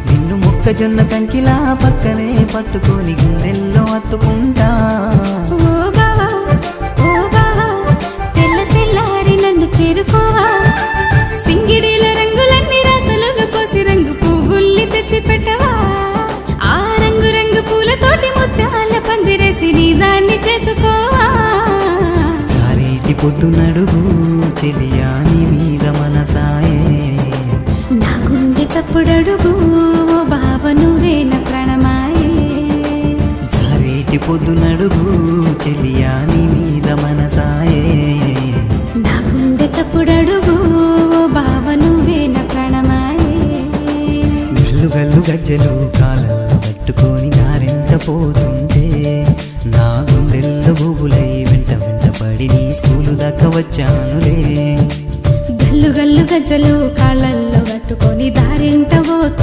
నిన్ను మొక్కజొన్న కంకిలా పక్కనే పట్టుకొని గుండెల్లో అత్తుకుంటా. ఓ బావా ఓ బావా తెల్ల తెల్లారి నన్ను చేరుకోవా. సింగిడీల రంగులన్నీ రాసులుగా పోసి రంగు పువ్వుల్ని తెచ్చి పెట్టవా. ఆ రంగు రంగు పూలతోటి ముత్యాల పందిరేసి నీ దాన్ని చేసుకోవా. చారేటి పొద్దునడుగు చెలియా నీ మీద మనసాయే. నా గుండె చప్పుడడుగు ఓ బావ నువ్వే నా ప్రాణమాయే. చారేటి పొద్దునడుగు చెలియా నీ మీద మనసాయే. నా గుండె చప్పుడడుగు ఓ బావ నువ్వే నా ప్రాణమాయే. గల్లు గల్లు గజ్జలు కాలల్లో కట్టుకొని దారెంట పోతుంటే నా గుండెల్లో గుబులై వెంట వెంట పడి నీ స్కూలు దాకా వచ్చానులే. గల్లు గల్లు గజ్జలు కాళ్ళల్లో కట్టుకొని దారింట పోతూ